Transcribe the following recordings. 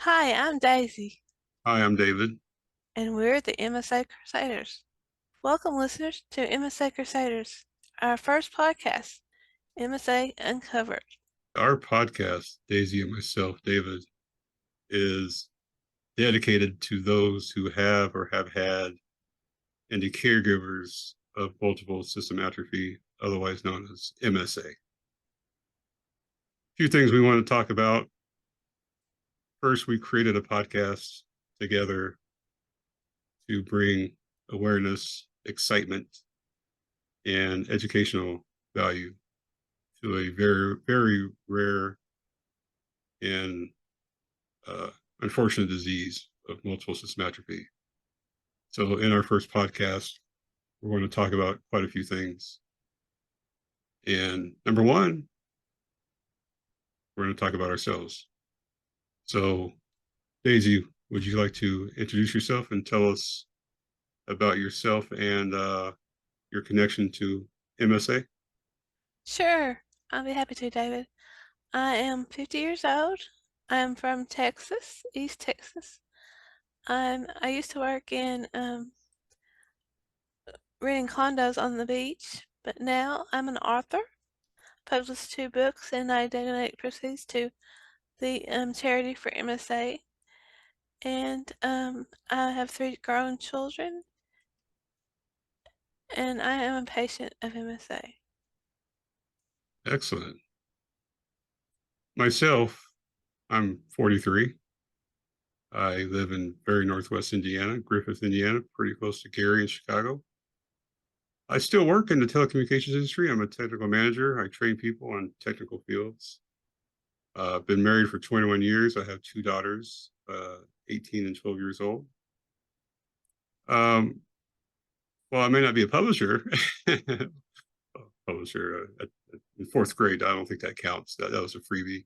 Hi, I'm Daisy, Hi, I'm David. and we're the MSA Crusaders. Welcome, listeners, to MSA Crusaders, our first podcast, MSA Uncovered. Our podcast, Daisy and myself, David, is dedicated to those who have or have had and the caregivers of multiple system atrophy, otherwise known as MSA. A few things we want to talk about. First, we created a podcast together to bring awareness, excitement, and educational value to a very, very rare and uh, unfortunate disease of multiple system atrophy. So, in our first podcast, we're going to talk about quite a few things. And number one, we're going to talk about ourselves. So, Daisy, would you like to introduce yourself and tell us about yourself and your connection to MSA? Sure, I'll be happy to, David. I am 50 years old. I'm from Texas, East Texas. I used to work in renting condos on the beach, but now I'm an author, published 2 books, and I donate proceeds to the charity for MSA. And I have 3 grown children, and I am a patient of MSA. Excellent. Myself, I'm 43. I live in very northwest Indiana, Griffith, Indiana, pretty close to Gary in Chicago. I still work in the telecommunications industry. I'm a technical manager. I train people on technical fields. I've been married for 21 years. I have 2 daughters, 18 and 12 years old. Um, well, I may not be a publisher. Publisher in fourth grade. I don't think that counts. That was a freebie.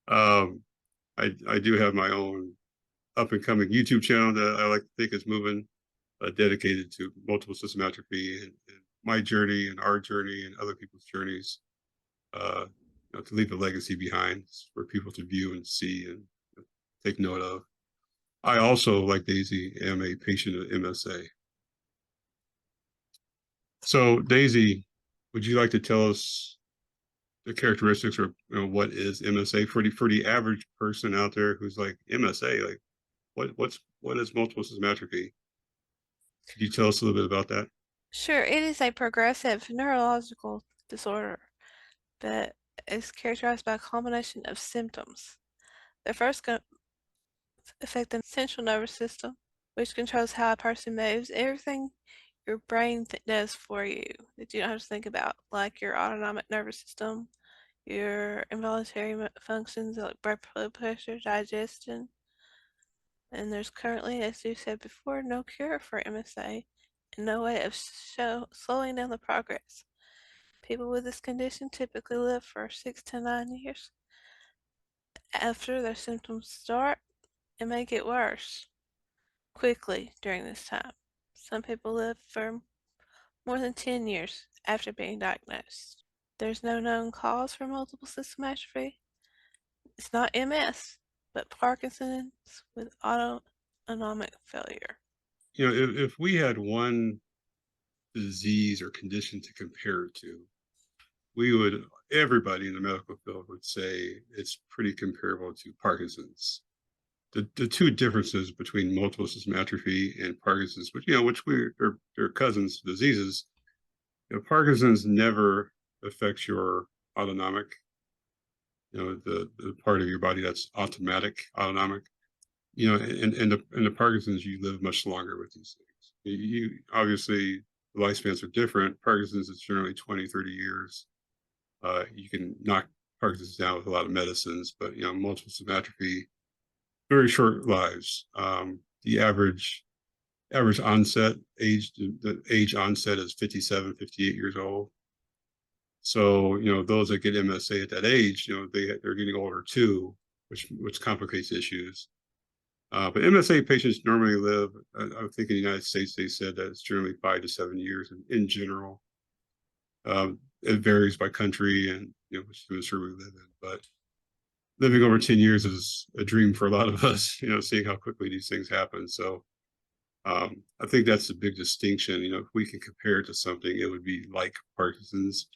Um, I do have my own up and coming YouTube channel that I like to think is moving, dedicated to multiple system atrophy and my journey and our journey and other people's journeys. Uh, to leave a legacy behind for people to view and see and take note of. I also, like Daisy, am a patient of MSA. So, Daisy, would you like to tell us the characteristics or what is MSA for the average person out there who's like MSA? Like, what is multiple system atrophy? Could you tell us a little bit about that? Sure, it is a progressive neurological disorder that is characterized by a combination of symptoms. The first affect the central nervous system, which controls how a person moves, everything your brain does for you that you don't have to think about, like your autonomic nervous system, your involuntary functions like blood pressure, digestion. And there's currently, as you said before, no cure for MSA and no way of slowing down the progress. People with this condition typically live for 6 to 9 years. After their symptoms start, it may get worse quickly during this time. Some people live for more than 10 years after being diagnosed. There's no known cause for multiple system atrophy. It's not MS, but Parkinson's with autonomic failure. If we had one disease or condition to compare it to, we would everybody in the medical field would say it's pretty comparable to Parkinson's. The two differences between multiple system atrophy and Parkinson's, which they're cousins diseases. Parkinson's never affects your autonomic, the part of your body that's autonomic. In the Parkinson's, you live much longer with these things. You obviously the lifespans are different. Parkinson's is generally 20, 30 years. You can knock Parkinson's down with a lot of medicines, but multiple system atrophy, very short lives. The average onset age, the age onset is 57, 58 years old. So, those that get MSA at that age, they're getting older too, which complicates issues. But MSA patients normally live, I think in the United States, they said that it's generally 5 to 7 years in general. It varies by country and which administrator we live in. But living over 10 years is a dream for a lot of us, seeing how quickly these things happen. So I think that's the big distinction. If we can compare it to something, it would be like Parkinson's,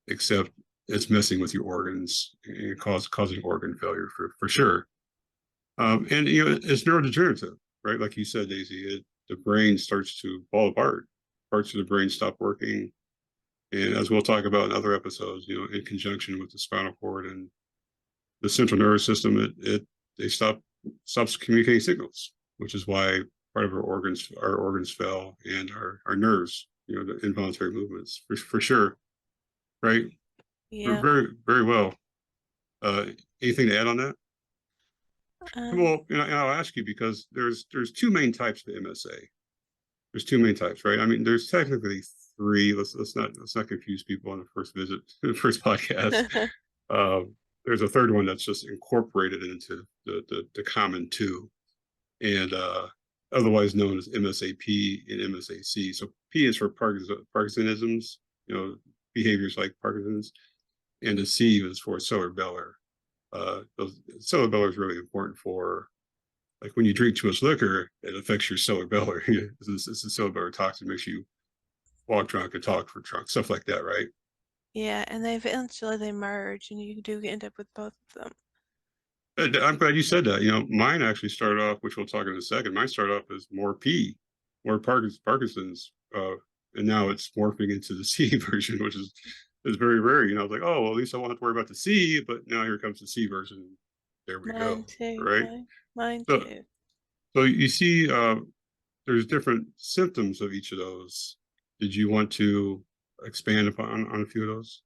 except it's messing with your organs and causing organ failure for sure. And it's neurodegenerative, right? Like you said, Daisy, the brain starts to fall apart. Parts of the brain stop working, and as we'll talk about in other episodes, in conjunction with the spinal cord and the central nervous system, they stops communicating signals, which is why part of our organs fail, and our nerves, the involuntary movements for sure, right? Yeah. Very very well. Uh, Anything to add on that? Um, Well, and I'll ask you because there's two main types of MSA. There's two main types, right? I mean, there's technically three. Let's not confuse people on the first visit, the first podcast. Uh, there's a third one that's just incorporated into the common two, and otherwise known as MSAP and MSAC. So P is for Parkinsonisms, behaviors like Parkinson's, and the C is for cerebellar. Cerebellar is really important for, like, when you drink too much liquor, it affects your cerebellar. It's the cerebellar toxin, makes you walk drunk and talk for drunk, stuff like that, right? yeah, and they merge, and you do end up with both of them. I'm glad you said that. Mine actually started off, which we'll talk in a second. Mine started off as more P, more Parkinson's, and now it's morphing into the C version, which is very rare. I was like, oh, well, at least I won't have to worry about the C, but now here comes the C version. There we Mine go, too. right? Mine So, too. so you see, there's different symptoms of each of those. Did you want to expand upon on a few of those?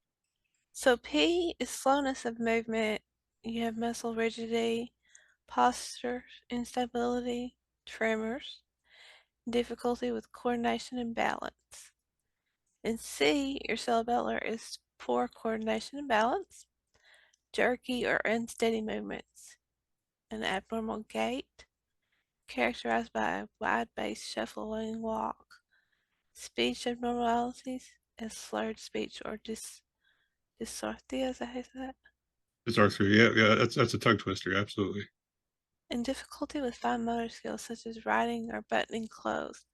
So P is slowness of movement. You have muscle rigidity, posture instability, tremors, difficulty with coordination and balance. In C, your cerebellar is poor coordination and balance, jerky or unsteady movements, an abnormal gait, characterized by a wide-based shuffling walk, speech abnormalities, as slurred speech or dysarthria, is that how you say that? It's R3. Yeah, yeah, that's a tongue twister. Absolutely. And difficulty with fine motor skills such as writing or buttoning clothes.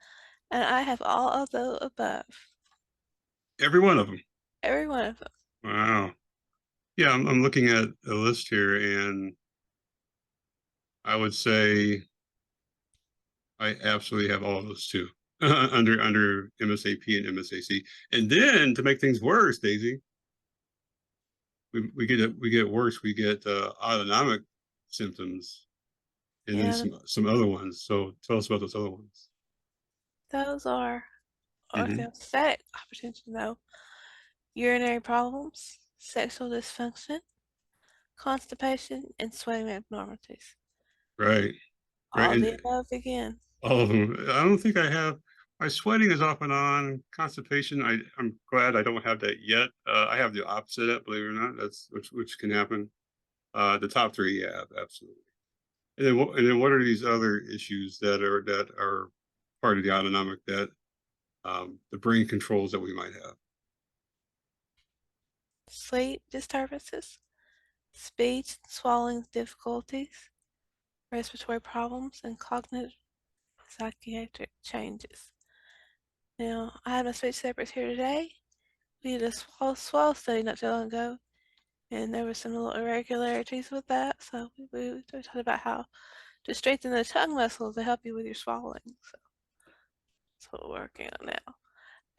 And I have all of the above. Every one of them. Every one of them. Wow. Yeah, I'm looking at a list here, and I would say I absolutely have all of those too, under MSAP and MSAC. And then to make things worse, Daisy, we get worse. We get autonomic symptoms, and then Yeah, some other ones. So tell us about those other ones. those are Hmm. orthostatic hypertension though. Urinary problems, sexual dysfunction, constipation, and sweating abnormalities. Right, right, All the and above again. all of them. I don't think I have. My sweating is off and on. Constipation. I'm glad I don't have that yet. I have the opposite, believe it or not. That's which can happen. The top three, yeah, absolutely. And then what are these other issues that are part of the autonomic that the brain controls that we might have? Sleep disturbances, speech and swallowing difficulties, respiratory problems, and cognitive psychiatric changes. Now, I had my speech therapist here today. We did a swallow study not too long ago, and there were some little irregularities with that. So we talked about how to strengthen the tongue muscles to help you with your swallowing. So that's what we're working on now.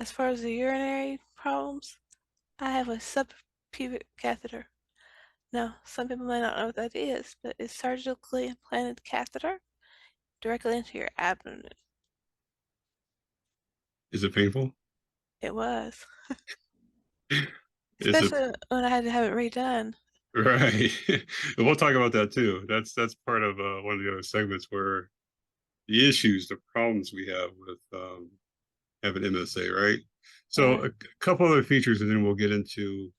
As far as the urinary problems, I have a subpubic catheter. Now, some people may not know what that is, but it's surgically implanted catheter directly into your abdomen. Is it painful? It was, Is it especially when I had to have it redone. right? And we'll talk about that too. That's part of one of the other segments where the issues, the problems we have with having MSA, right? So Right. a couple other features, and then we'll get into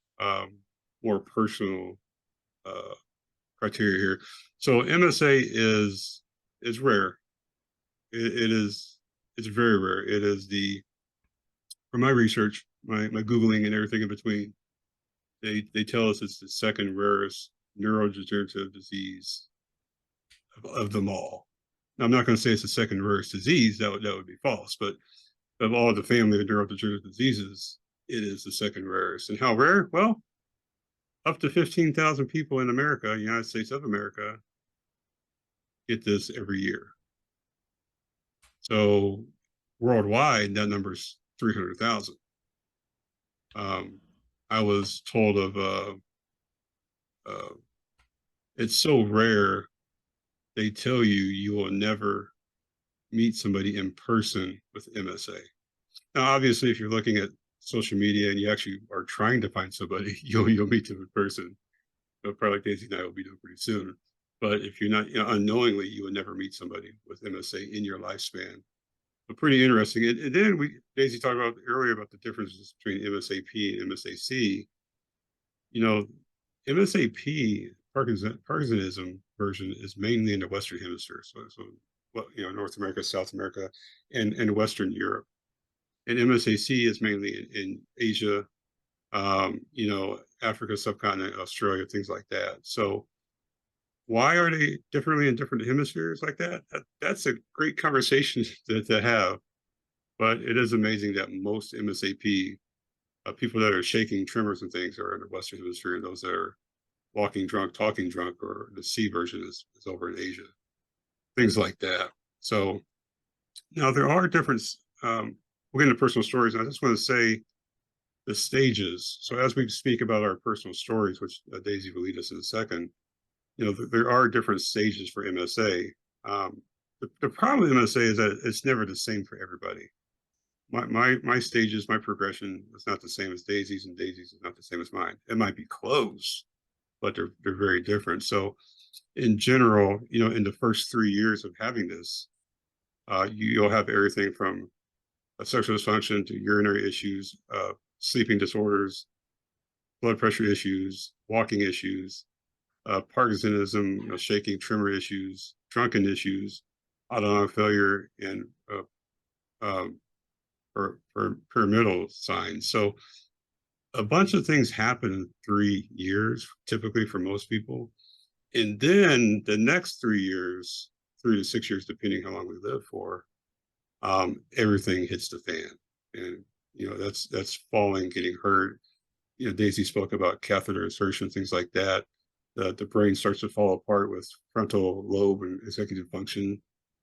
more personal uh, criteria here. So MSA is rare. It is it's very rare. It is from my research, my googling and everything in between. They tell us it's the second rarest neurodegenerative disease of them all. Now, I'm not going to say it's the second rarest disease. That would be false. But of all the family of neurodegenerative diseases, it is the second rarest. And how rare? Well, up to 15,000 people in America, United States of America, get this every year. So worldwide, that number is 300,000. I was told of uh, it's so rare. They tell you you will never meet somebody in person with MSA. Now, obviously, if you're looking at social media and you actually are trying to find somebody, you'll meet them in person. Probably like Daisy and I will be doing pretty soon. But if you're not, unknowingly, you would never meet somebody with MSA in your lifespan. But pretty interesting. And then Daisy talked about earlier about the differences between MSAP and MSAC. You know, MSAP Parkinsonism version is mainly in the Western Hemisphere, so well, North America, South America, and Western Europe. And MSAC is mainly in Asia, Africa, subcontinent, Australia, things like that. So why are they differently in different hemispheres like that? That's a great conversation to have. But it is amazing that most MSAP people that are shaking tremors and things are in the Western Hemisphere, and those that are walking drunk, talking drunk, or the C version is over in Asia, things like that. So now there are different. We'll get into personal stories. And I just want to say the stages. So as we speak about our personal stories, which Daisy will lead us in a second, there are different stages for MSA. The problem with MSA is that it's never the same for everybody. My stages, my progression is not the same as Daisy's, and Daisy's is not the same as mine. It might be close, but they're very different. So in general, in the first 3 years of having this, you'll have everything from a sexual dysfunction to urinary issues, sleeping disorders, blood pressure issues, walking issues, Parkinsonism, shaking, tremor issues, drunken issues, autonomic failure, and um, pyramidal signs. So a bunch of things happen in 3 years, typically for most people. And then the next 3 years, 3 to 6 years, depending how long we live for, everything hits the fan. And, that's falling, getting hurt. Daisy spoke about catheter insertion, things like that. The brain starts to fall apart with frontal lobe and executive function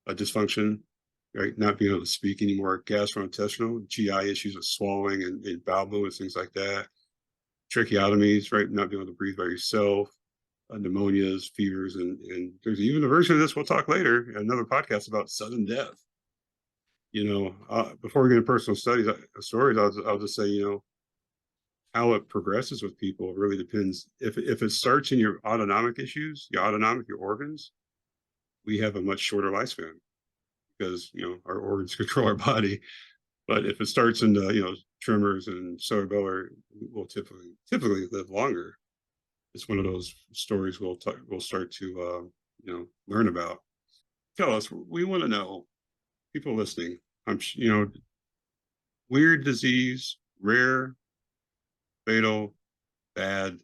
dysfunction, right? Not being able to speak anymore, gastrointestinal, GI issues of swallowing and bowel movements, things like that. Tracheotomies, right? Not being able to breathe by yourself, pneumonias, fevers, and there's even a version of this we'll talk later, another podcast about sudden death. Before we get into personal stories, I'll just say, how it progresses with people really depends. If it starts in your autonomic issues, your organs, we have a much shorter lifespan because our organs control our body. But if it starts in the tremors and cerebellar, we'll typically live longer. It's one of those stories we'll start to learn about. Tell us, we want to know, people listening. Weird disease, rare, fatal, bad.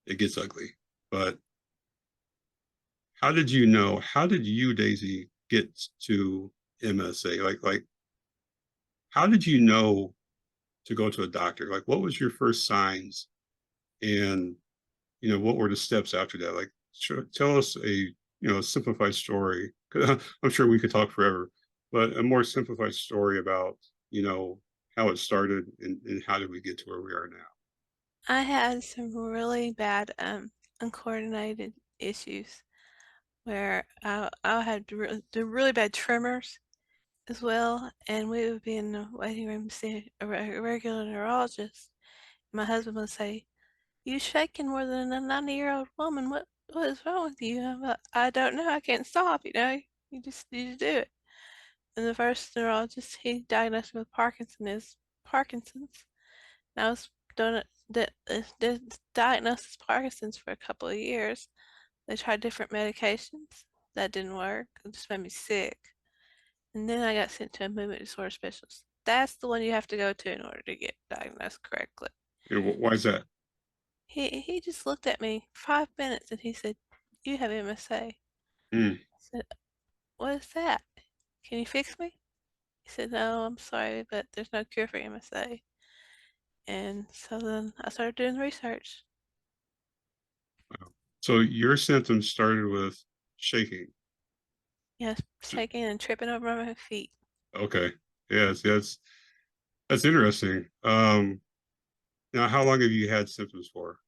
It gets ugly. But how did you know? How did you, Daisy, get to MSA? Like, how did you know to go to a doctor? Like, what was your first signs, and what were the steps after that? Like, tell us a simplified story. I'm sure we could talk forever, but a more simplified story about how it started and how did we get to where we are now. I had some really bad uncoordinated issues where I had the really bad tremors as well, and we would be in the waiting room to see a regular neurologist. My husband would say, "You shaking more than a 90-year-old woman. What is wrong with you?" I'm like, "I don't know. I can't stop. You just need to do it." And the first neurologist, he diagnosed me with Parkinson's. And I was doing diagnosed as Parkinson's for a couple of years. They tried different medications. That didn't work. It just made me sick. And then I got sent to a movement disorder specialist. That's the one you have to go to in order to get diagnosed correctly. Why is that? He just looked at me 5 minutes and he said, "You have MSA." I Mm. said, "What is that? Can you fix me?" He said, "No, I'm sorry, but there's no cure for MSA." And so then I started doing research. Wow. So your symptoms started with shaking. Yes, shaking and tripping over my feet. Okay. Yes, that's interesting. Now how long have you had symptoms for?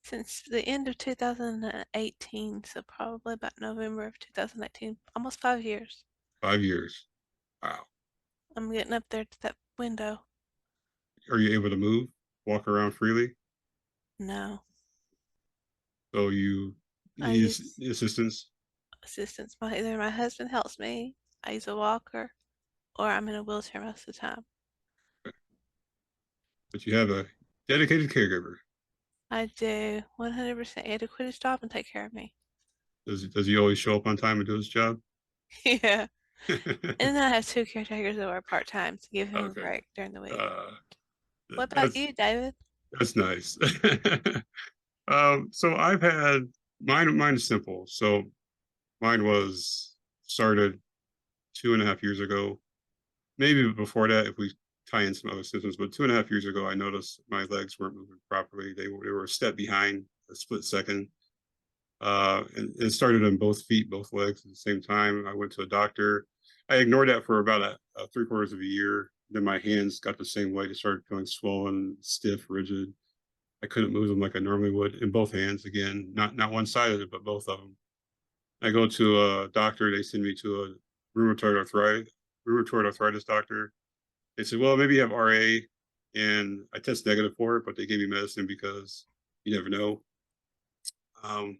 Since the end of 2018, so probably about November of 2018, almost 5 years. 5 years. Wow. I'm getting up there to that window. Are you able to move, walk around freely? No, So you I need use assistance, assistance. Either my husband helps me, I use a walker, or I'm in a wheelchair most of the time. but you have a dedicated caregiver. I do 100%. He had to quit his job and take care of me. Does he always show up on time and do his job? Yeah. And then I have two caretakers that work part-time to give him a Okay. break during the week. Uh, What about that's you, David? that's nice. So I've had mine. Mine is simple. So mine was started 2.5 years ago. Maybe before that, if we tie in some other symptoms, but 2.5 years ago, I noticed my legs weren't moving properly. They were a step behind, a split second. And it started on both feet, both legs at the same time. I went to a doctor. I ignored that for about a 3/4 of a year. Then my hands got the same way. They started feeling swollen, stiff, rigid. I couldn't move them like I normally would in both hands. Again, not one sided, but both of them. I go to a doctor. They send me to a rheumatoid arthritis doctor. They said, "Well, maybe you have RA," and I test negative for it, but they gave me medicine because you never know. Um,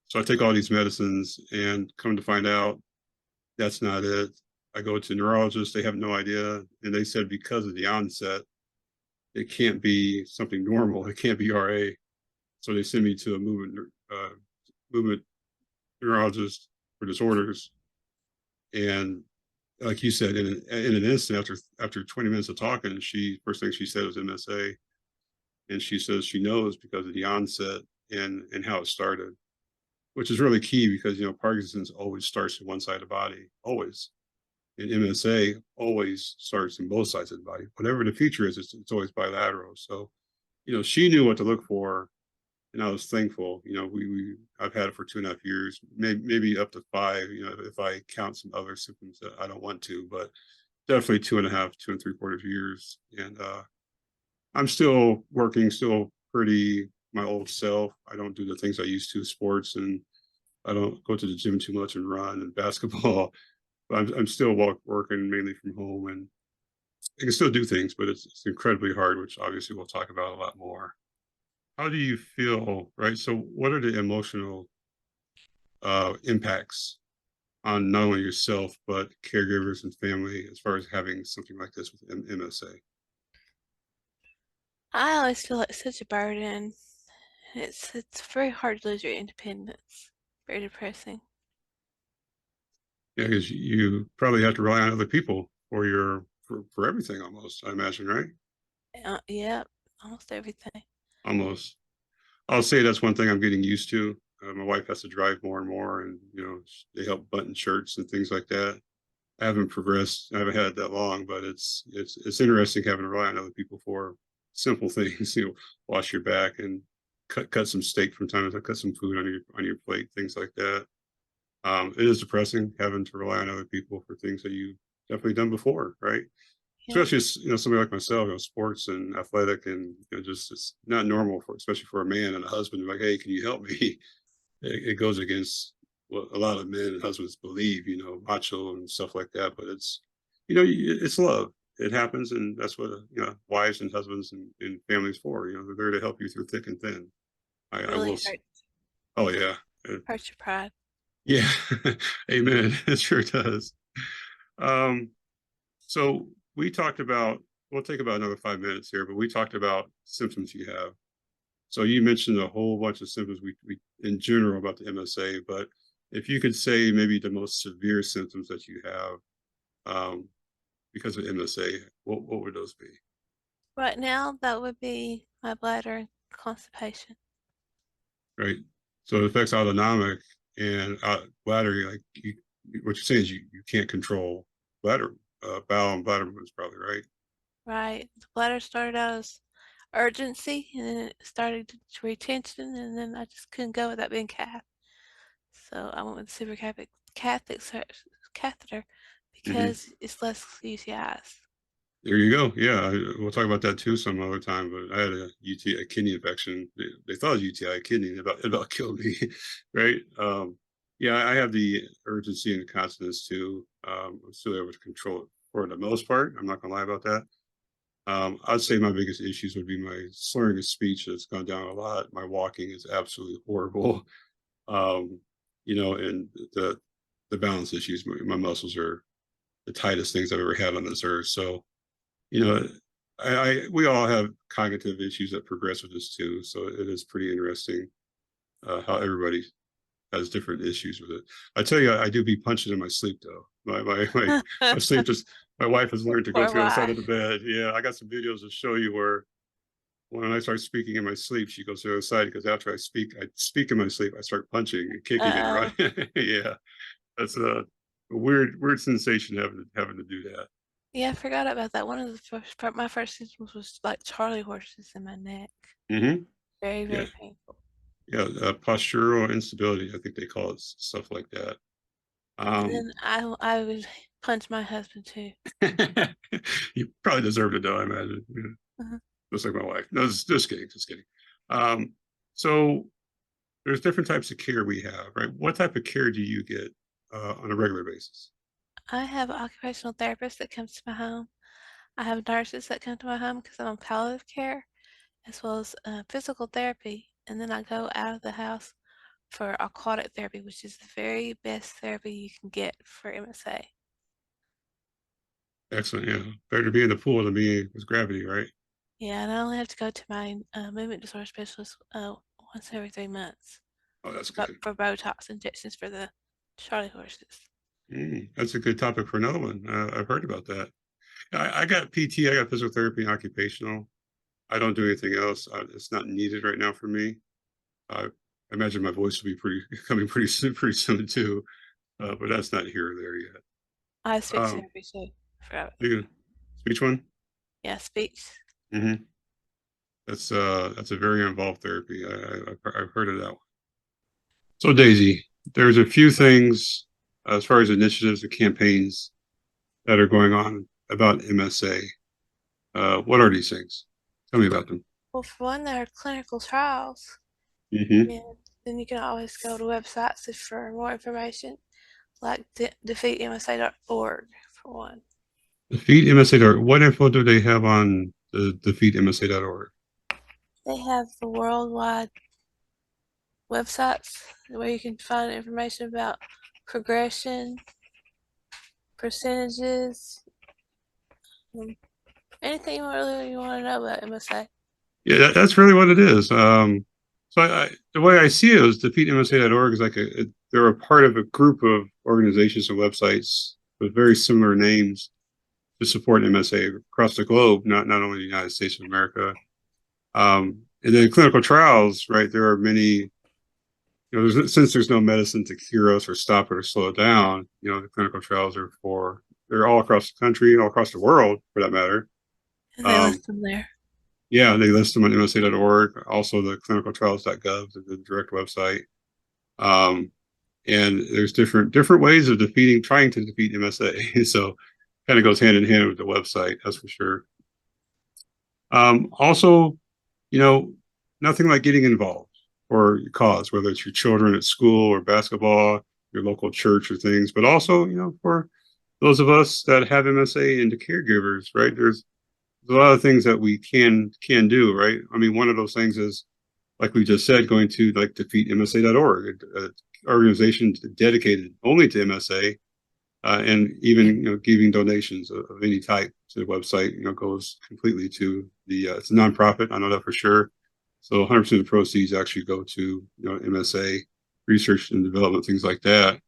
so I take all these medicines, and come to find out, that's not it. I go to neurologists; they have no idea, and they said because of the onset, it can't be something normal. It can't be RA. So they send me to a movement neurologist for disorders. And like you said, in an instant, after 20 minutes of talking, she first thing she said was MSA, and she says she knows because of the onset and how it started, which is really key because Parkinson's always starts in one side of the body, always. And MSA always starts in both sides of the body. Whatever the feature is, it's always bilateral. So she knew what to look for, and I was thankful. I've had it for 2.5 years, maybe up to 5. If I count some other symptoms that I don't want to, but definitely 2.5, 2 3/4 years, and I'm still working, still pretty my old self. I don't do the things I used to, sports, and I don't go to the gym too much and run and basketball. But I'm still working mainly from home, and I can still do things, but it's incredibly hard, which obviously we'll talk about a lot more. How do you feel, right? So, what are the emotional impacts on not only yourself but caregivers and family as far as having something like this with MSA? I always feel like such a burden. It's very hard to lose your independence. Very depressing. Yeah, because you probably have to rely on other people for for everything almost, I imagine, right? Yeah, almost everything. Almost. I'll say that's one thing I'm getting used to. My wife has to drive more and more, and they help button shirts and things like that. I haven't progressed. I haven't had it that long, but it's interesting having to rely on other people for simple things. Wash your back and cut some steak from time to time, cut some food on your plate, things like that. It is depressing having to rely on other people for things that you definitely done before, right? Yeah, Especially somebody like myself, sports and athletic, and just it's not normal for especially for a man and a husband. Like, hey, can you help me? It goes against what a lot of men and husbands believe, macho and stuff like that. But it's love. It happens, and that's what wives and husbands and families for. They're there to help you through thick and thin. I will. really Oh yeah, hurts your pride. yeah. Amen. It sure does. Um, so we talked about. We'll take about another 5 minutes here, but we talked about symptoms you have. So you mentioned a whole bunch of symptoms we in general about the MSA, but if you could say maybe the most severe symptoms that you have um, because of MSA, what would those be? Right now, that would be my bladder constipation. right? So it affects autonomic and bladder. Like what you're saying is you can't control bladder, bowel and bladder movements, probably, right? Right. The bladder started out as urgency, and then it started to retention, and then I just couldn't go without being cath. So I went with the catheter catheter Hmm. because it's less UTIs. There you go. Yeah, we'll talk about that too some other time. But I had a UTI, kidney infection. They thought it was UTI kidney. It about killed me, right? Yeah, I have the urgency and incontinence too. I'm still able to control it for the most part. I'm not gonna lie about that. I'd say my biggest issues would be my slurring of speech that's gone down a lot. My walking is absolutely horrible. Um, and the balance issues. My muscles are the tightest things I've ever had on this earth. So you know, we all have cognitive issues that progress with this too. So it is pretty interesting how everybody has different issues with it. I tell you, I do be punching in my sleep though. My sleep just my wife has learned to go to Poor the other side of wife. the bed. Yeah, I got some videos to show you where when I start speaking in my sleep, she goes to the other side because after I speak in my sleep, I start punching and kicking and Uh-oh. running. Yeah, that's a weird sensation having to do that. Yeah, I forgot about that. One of the my first symptoms was like Charlie horses in my neck. Hmm. Very, Yeah, very painful. yeah, postural instability, I think they call it stuff like that. And Um, then I would punch my husband too. you probably deserve to die, I imagine. Yeah, Uh-huh. just like my wife. No, just kidding, just kidding. Um, so there's different types of care we have, right? What type of care do you get on a regular basis? I have an occupational therapist that comes to my home. I have nurses that come to my home because I'm on palliative care, as well as physical therapy. And then I go out of the house for aquatic therapy, which is the very best therapy you can get for MSA. Excellent. Yeah, better to be in the pool than be with gravity, right? Yeah, and I only have to go to my movement disorder specialist once every 3 months Oh, that's for, good. for Botox injections for the Charlie horses. That's a good topic for another one. I've heard about that. I got PT, I got physical therapy and occupational. I don't do anything else. It's not needed right now for me. I imagine my voice will be pretty coming pretty soon too, but that's not here or there yet. I have speech Um, therapy too. I forgot about that. you can speech one. Yeah, speech. Hmm. That's a very involved therapy. I've heard of that one. So Daisy, there's a few things as far as initiatives and campaigns that are going on about MSA. What are these things? Tell me about them. Well, for one, there are clinical trials, Hmm. and then you can always go to websites for more information, like defeatmsa.org for one. Defeatmsa.org. What info do they have on the defeatmsa.org? They have the worldwide websites where you can find information about progression, percentages, anything you want to know about MSA. Yeah, that's really what it is. So the way I see it is defeatmsa.org is like they're a part of a group of organizations and websites with very similar names to support MSA across the globe, not only the United States of America. And then clinical trials, right? There are many. Since there's no medicine to cure us or stop it or slow it down, the clinical trials they're all across the country, all across the world for that matter. And they Um, list them there. Yeah, they list them on msa.org, also the clinicaltrials.gov, the direct website. Um, and there's different ways of trying to defeat MSA. So kind of goes hand in hand with the website, that's for sure. Also, you know, nothing like getting involved for your cause, whether it's your children at school or basketball, your local church or things, but also, for those of us that have MSA and the caregivers, right? There's a lot of things that we can do, right? I mean, one of those things is, like we just said, going to like defeatmsa.org, an organization dedicated only to MSA, and even giving donations of any type to the website, goes completely to it's a nonprofit. I know that for sure. So 100% of the proceeds actually go to MSA research and development, things like that.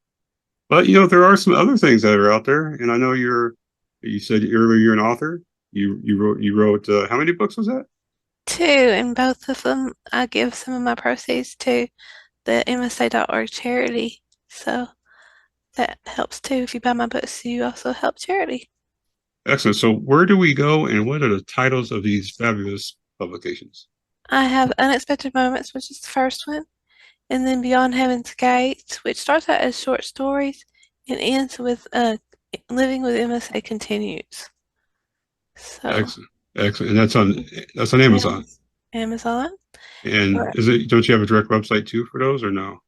But there are some other things that are out there, and I know you said earlier you're an author. You wrote how many books was that? two, and both of them I give some of my proceeds to the MSA.org charity. So that helps too. If you buy my books, you also help charity. Excellent. So where do we go, and what are the titles of these fabulous publications? I have Unexpected Moments, which is the first one, and then Beyond Heaven's Gates, which starts out as short stories and ends with Living with MSA Continues. So, Excellent. Excellent. And that's on Am- Amazon. Amazon. And Or, don't you have a direct website too for those, or no?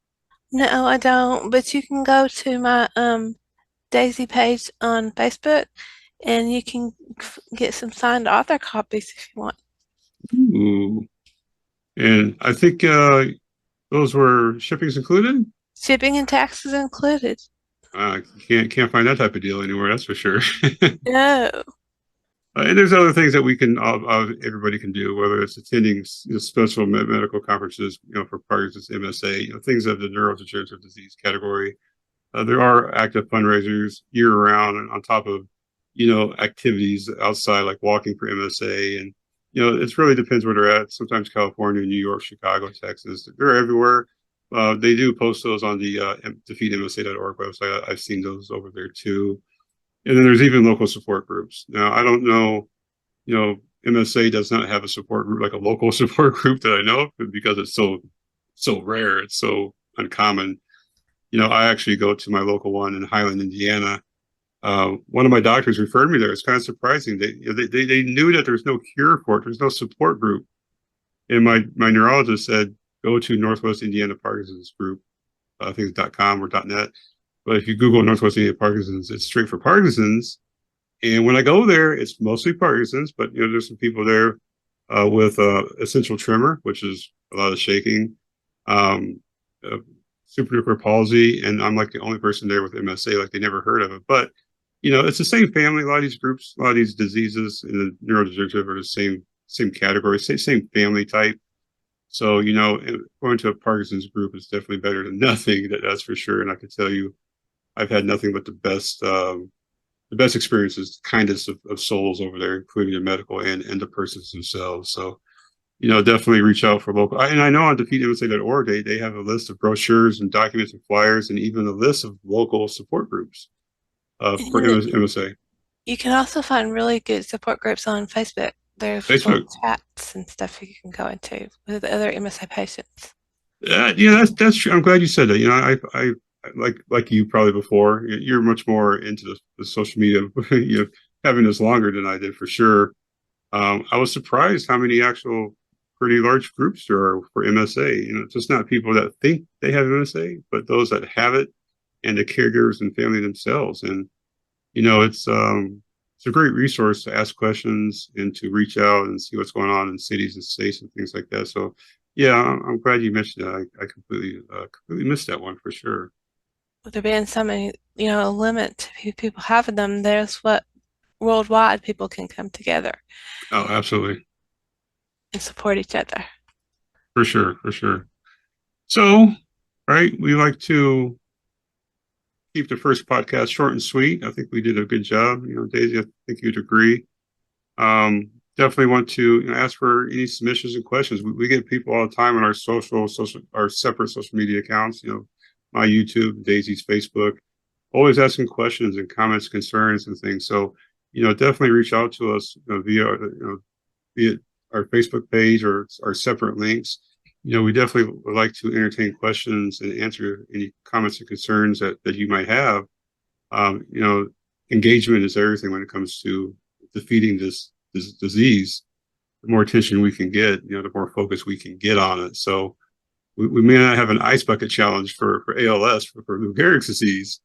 no, I don't, but you can go to my Daisy page on Facebook and you can get some signed author copies if you want. Ooh. And I think those were shippings included. Shipping and taxes included. Can't find that type of deal anywhere. That's for sure. No. And there's other things that we can everybody can do, whether it's attending special medical conferences, for Parkinson's, MSA, things of the neurodegenerative disease category. There are active fundraisers year round, and on top of activities outside like walking for MSA, and it really depends where they're at. Sometimes California, New York, Chicago, Texas, they're everywhere. They do post those on the defeatmsa.org website. I've seen those over there too. And then there's even local support groups. Now, I don't know, MSA does not have a support group, like a local support group that I know of, because it's so rare. It's so uncommon. I actually go to my local one in Highland, Indiana. One of my doctors referred me there. It's kind of surprising. They knew that there's no cure for it. There's no support group. And my neurologist said, go to Northwest Indiana Parkinson's Group. I think it's .com or .net. But if you Google Northwest Indiana Parkinson's, it's straight for Parkinson's. And when I go there, it's mostly Parkinson's, but there's some people there with essential tremor, which is a lot of shaking, um, uh, supranuclear palsy, and I'm like the only person there with MSA, like they never heard of it. But it's the same family. A lot of these groups, a lot of these diseases in the neurodegenerative are the same category, same family type. So going to a Parkinson's group is definitely better than nothing. That's for sure. And I can tell you, I've had nothing but the best experiences, kindest of souls over there, including the medical and the persons themselves. So, definitely reach out for local. And I know on defeatmsa.org, they have a list of brochures and documents and flyers, and even a list of local support groups for And MSA. you can also find really good support groups on Facebook. There's little Facebook. chats and stuff you can go into with other MSA patients. Yeah, that's true. I'm glad you said that. I like you probably before. You're much more into the social media, having this longer than I did for sure. I was surprised how many actual pretty large groups there are for MSA. Just not people that think they have MSA, but those that have it, and the caregivers and family themselves. And it's a great resource to ask questions and to reach out and see what's going on in cities and states and things like that. So, yeah, I'm glad you mentioned that. I completely missed that one for sure. With there being so many, a limit to people having them, there's what worldwide people can come together Oh, absolutely, and support each other. for sure, for sure. So, right, we like to keep the first podcast short and sweet. I think we did a good job. Daisy, I think you'd agree. Definitely want to ask for any submissions and questions. We get people all the time on our our separate social media accounts. My YouTube, Daisy's Facebook, always asking questions and comments, concerns, and things. So, definitely reach out to us via our Facebook page or our separate links. We definitely would like to entertain questions and answer any comments and concerns that you might have. Engagement is everything when it comes to defeating this disease. The more attention we can get, the more focus we can get on it. So we may not have an ice bucket challenge for ALS, for Lou Gehrig's disease,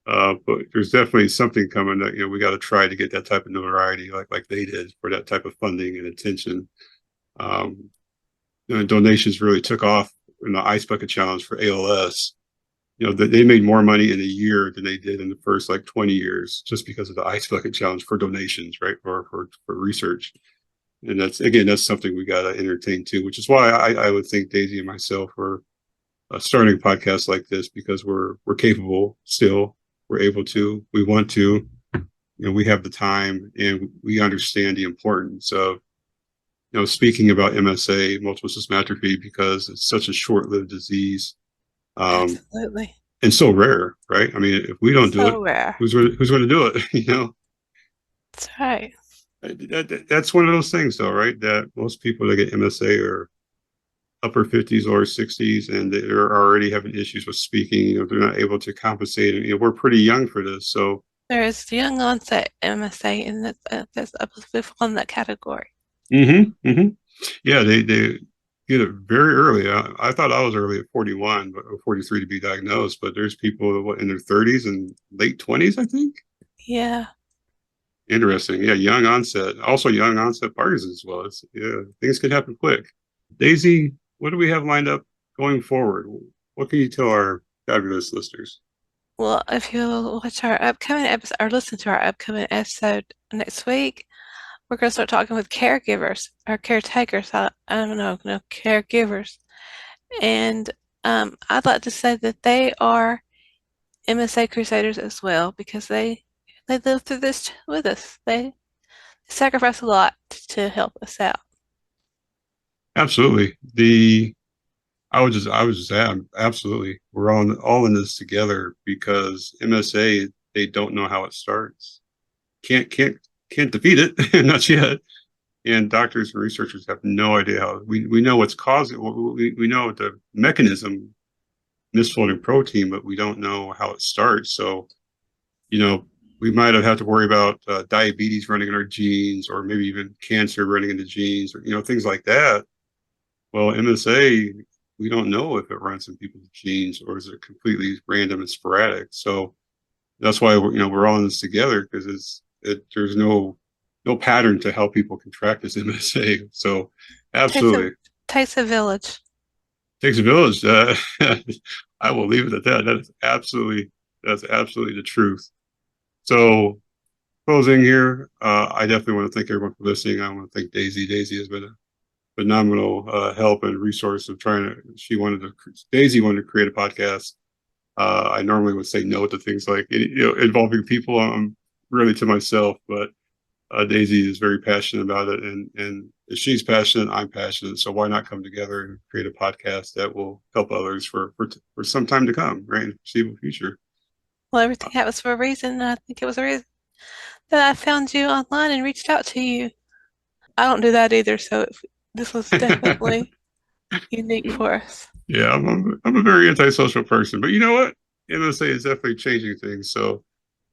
but there's definitely something coming that we got to try to get that type of notoriety, like they did, for that type of funding and attention. Um, Donations really took off in the ice bucket challenge for ALS. They made more money in a year than they did in the first like 20 years, just because of the ice bucket challenge for donations, right? For research. And that's something we got to entertain too, which is why I would think Daisy and myself were starting a podcast like this, because we're capable still. We're able to, we want to, we have the time, and we understand the importance of speaking about MSA, multiple system atrophy, because it's such a short-lived disease, um, Absolutely. and so rare, right? I mean, if we don't do it, So rare. who's going to do it? That's right. That's one of those things, though, right? That most people that get MSA are upper 50s or 60s, and they're already having issues with speaking. They're not able to compensate. And, we're pretty young for this, so. There is young onset MSA, and that's I believe we fall in that category. Mm-hmm. Yeah, they get it very early. I thought I was early at 41, but or 43 to be diagnosed. But there's people in their 30s and late 20s, I think. Yeah. Interesting. Yeah, young onset. Also, young onset Parkinson's as well. Yeah, things can happen quick. Daisy, what do we have lined up going forward? What can you tell our fabulous listeners? Well, if you'll watch our upcoming episode or listen to our upcoming episode next week, we're going to start talking with caregivers or caretakers. I don't know, no, caregivers. And I'd like to say that they are MSA Crusaders as well because they live through this with us. They sacrifice a lot to help us out. Absolutely. I was just absolutely. We're all in this together because MSA, they don't know how it starts. Can't can't can't defeat it, not yet. And doctors and researchers have no idea how. We know what's causing. We know the mechanism, misfolding protein, but we don't know how it starts. So you know we might have had to worry about diabetes running in our genes, or maybe even cancer running in the genes, or things like that. Well, MSA, we don't know if it runs in people's genes or is it completely random and sporadic. So that's why we're all in this together, because there's no pattern to how people contract this MSA. So Takes a absolutely, takes a village. takes a village. I will leave it at that. That's absolutely the truth. So closing here, I definitely want to thank everyone for listening. I want to thank Daisy. Daisy has been a phenomenal help and resource of trying to. Daisy wanted to create a podcast. I normally would say no to things like involving people. I'm really to myself, but Daisy is very passionate about it, and if she's passionate, I'm passionate. So why not come together and create a podcast that will help others for some time to come, right, in the foreseeable future. Well, everything happens for a reason, and I think it was a reason that I found you online and reached out to you. I don't do that either, so this was definitely unique for us. Yeah, I'm a very antisocial person, but you know what? MSA is definitely changing things. So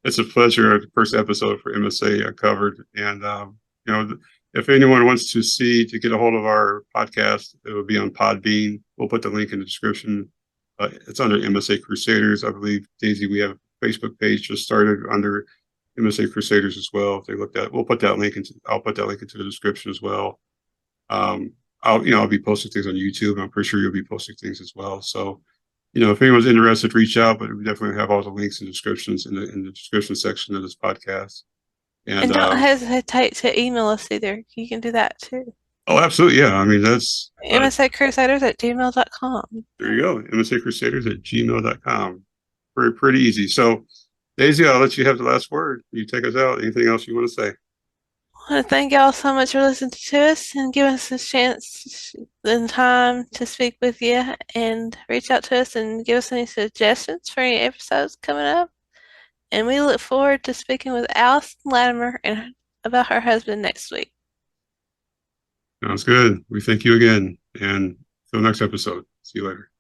it's a pleasure. First episode for MSA Uncovered, and you know, if anyone wants to get a hold of our podcast, it will be on Podbean. We'll put the link in the description. It's under MSA Crusaders, I believe. Daisy, we have a Facebook page just started under MSA Crusaders as well. If they looked at, I'll put that link into the description as well. I'll be posting things on YouTube. I'm pretty sure you'll be posting things as well. So, if anyone's interested, reach out. But we definitely have all the links and descriptions in the description section of this podcast. And And don't hesitate to email us either. You can do that too. oh, absolutely, yeah. I mean, that's msacrusaders@gmail.com. there you go. MSACrusaders@gmail.com. Pretty easy. So, Daisy, I'll let you have the last word. You take us out. Anything else you want to say? I want to thank y'all so much for listening to us and giving us a chance and time to speak with you and reach out to us and give us any suggestions for any episodes coming up. And we look forward to speaking with Allison Latimer and about her husband next week. Sounds good. We thank you again. And till next episode. See you later.